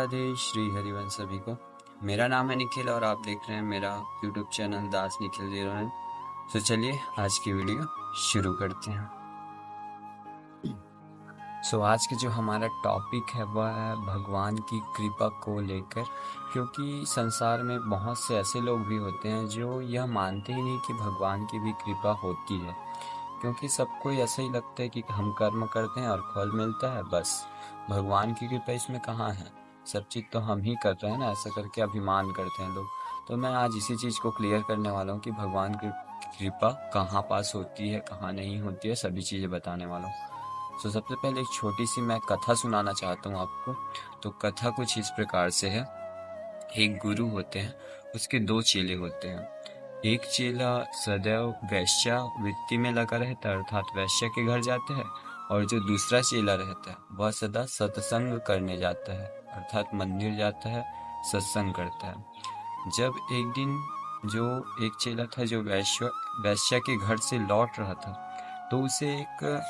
राधे श्री हरिवंश सभी को। मेरा नाम है निखिल और आप देख रहे हैं मेरा YouTube चैनल दास निखिल 09। तो चलिए आज की वीडियो शुरू करते हैं। आज के जो हमारा टॉपिक है वह है भगवान की कृपा को लेकर, क्योंकि संसार में बहुत से ऐसे लोग भी होते हैं जो यह मानते ही नहीं कि भगवान की भी कृपा होती है, क्योंकि सबको ऐसा ही लगता है कि हम कर्म करते हैं और फल मिलता है, बस भगवान की कृपा इसमें कहाँ है, सब चीज़ तो हम ही कर रहे हैं ना, ऐसा करके अभिमान करते हैं लोग। तो मैं आज इसी चीज़ को क्लियर करने वाला हूँ कि भगवान की कृपा कहाँ पास होती है, कहाँ नहीं होती है, सभी चीज़ें बताने वाला हूँ। सबसे पहले एक छोटी सी मैं कथा सुनाना चाहता हूँ आपको। तो कथा कुछ इस प्रकार से है। एक गुरु होते हैं, उसके दो चेले होते हैं। एक चेला सदैव वैश्या वृत्ति में लगा रहता है, अर्थात वैश्या के घर जाता है, और जो दूसरा चेला रहता है वह सदा सत्संग करने जाता है, अर्थात मंदिर जाता है, सत्संग करता है। जब एक दिन जो एक चेला था जो वैश्या के घर से लौट रहा था, तो उसे एक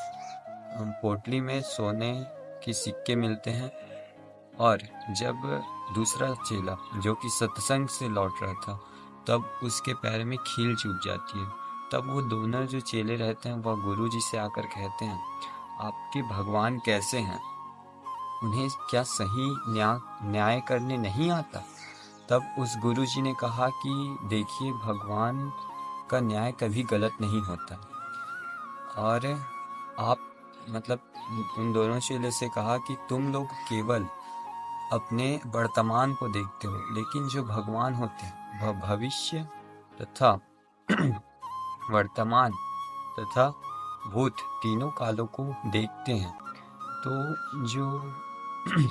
पोटली में सोने के सिक्के मिलते हैं, और जब दूसरा चेला जो कि सत्संग से लौट रहा था तब उसके पैर में कील चुभ जाती है। तब वो दोनों जो चेले रहते हैं वह गुरु जी से आकर कहते हैं, आपके भगवान कैसे हैं, उन्हें क्या सही न्याय करने नहीं आता? तब उस गुरु जी ने कहा कि देखिए, भगवान का न्याय कभी गलत नहीं होता। और आप उन दोनों चेले से कहा कि तुम लोग केवल अपने वर्तमान को देखते हो, लेकिन जो भगवान होते हैं वह भविष्य तथा वर्तमान तथा भूत तीनों कालों को देखते हैं। तो जो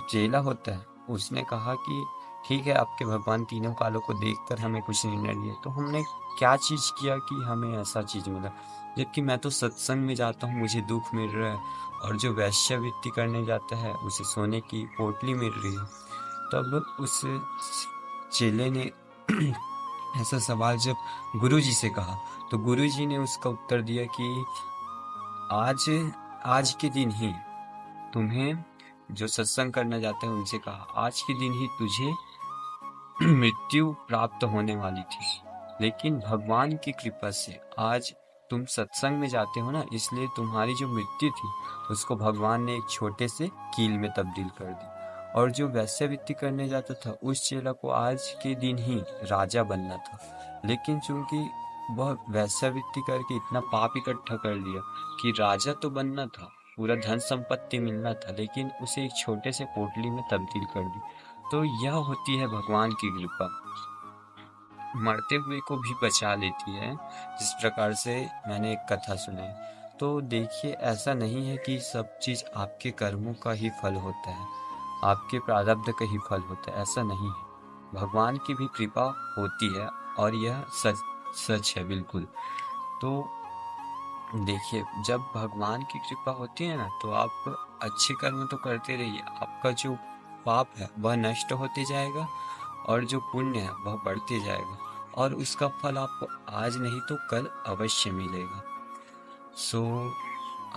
चेला होता है उसने कहा कि ठीक है, आपके भगवान तीनों कालों को देखकर हमें कुछ निर्णय लिए, तो हमने क्या चीज़ किया कि हमें ऐसा चीज़ मिला, जबकि मैं तो सत्संग में जाता हूँ, मुझे दुख मिल रहा है, और जो वैश्यावृत्ति करने जाता है उसे सोने की पोटली मिल रही है। तब उस चेले ने ऐसा सवाल जब गुरुजी से कहा, तो गुरुजी ने उसका उत्तर दिया कि आज के दिन ही तुम्हें, जो सत्संग करना जाते हैं उनसे कहा, आज के दिन ही तुझे मृत्यु प्राप्त होने वाली थी, लेकिन भगवान की कृपा से आज तुम सत्संग में जाते हो ना, इसलिए तुम्हारी जो मृत्यु थी उसको भगवान ने एक छोटे से कील में तब्दील कर दी। और जो वैश्यावृत्ति करने जाता था उस चेला को आज के दिन ही राजा बनना था, लेकिन चूंकि वह वैश्यावृत्ति करके इतना पाप इकट्ठा कर लिया कि राजा तो बनना था, पूरा धन संपत्ति मिलना था, लेकिन उसे एक छोटे से पोटली में तब्दील कर दी। तो यह होती है भगवान की कृपा, मरते हुए को भी बचा लेती है, जिस प्रकार से मैंने एक कथा सुनाई। तो देखिए, ऐसा नहीं है कि सब चीज़ आपके कर्मों का ही फल होता है, आपके प्रारब्ध का ही फल होता है, ऐसा नहीं है। भगवान की भी कृपा होती है और यह सच है बिल्कुल। तो देखिए, जब भगवान की कृपा होती है ना, तो आप अच्छे कर्म तो करते रहिए, आपका जो पाप है वह नष्ट होते जाएगा और जो पुण्य है वह बढ़ते जाएगा, और उसका फल आपको आज नहीं तो कल अवश्य मिलेगा।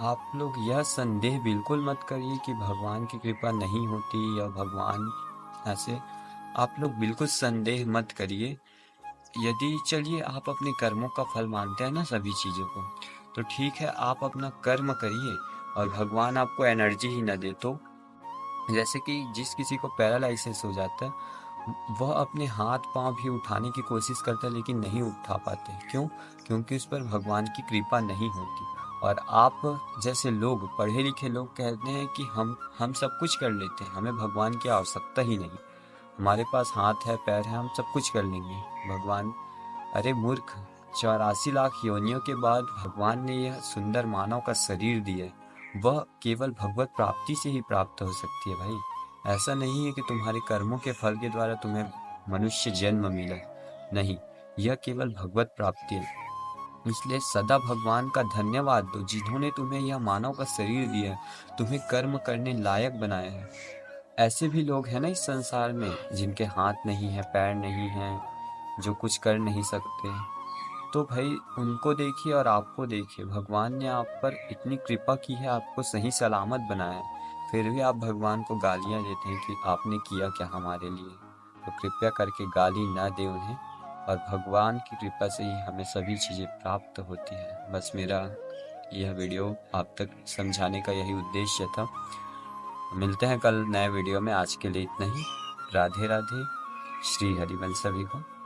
आप लोग यह संदेह बिल्कुल मत करिए कि भगवान की कृपा नहीं होती या भगवान ऐसे, आप लोग बिल्कुल संदेह मत करिए। यदि चलिए आप अपने कर्मों का फल मानते हैं ना सभी चीज़ों को, तो ठीक है, आप अपना कर्म करिए और भगवान आपको एनर्जी ही न दे तो, जैसे कि जिस किसी को पैरालाइसिस हो जाता है, वह अपने हाथ पांव भी उठाने की कोशिश करता है लेकिन नहीं उठा पाते। क्यों? क्योंकि उस पर भगवान की कृपा नहीं होती। और आप जैसे लोग, पढ़े लिखे लोग कहते हैं कि हम सब कुछ कर लेते हैं, हमें भगवान की आवश्यकता ही नहीं, हमारे पास हाथ है पैर है, हम सब कुछ कर लेंगे, भगवान। अरे मूर्ख, 84 लाख योनियों के बाद भगवान ने यह सुंदर मानव का शरीर दिया है, वह केवल भगवत प्राप्ति से ही प्राप्त हो सकती है भाई। ऐसा नहीं है कि तुम्हारे कर्मों के फल के द्वारा तुम्हें मनुष्य जन्म मिला, नहीं, यह केवल भगवत प्राप्ति है। इसलिए सदा भगवान का धन्यवाद दो, जिन्होंने तुम्हें यह मानव का शरीर दिया है, तुम्हें कर्म करने लायक बनाया है। ऐसे भी लोग हैं ना इस संसार में जिनके हाथ नहीं है पैर नहीं है, जो कुछ कर नहीं सकते, तो भाई उनको देखिए और आपको देखिए, भगवान ने आप पर इतनी कृपा की है, आपको सही सलामत बनाया है, फिर भी आप भगवान को गालियाँ देते हैं कि आपने किया क्या हमारे लिए। तो कृपया करके गाली ना दें उन्हें, और भगवान की कृपा से ही हमें सभी चीज़ें प्राप्त होती हैं। बस मेरा यह वीडियो आप तक समझाने का यही उद्देश्य था। मिलते हैं कल नए वीडियो में। आज के लिए इतना ही। राधे राधे। श्री हरिवंश सभी को।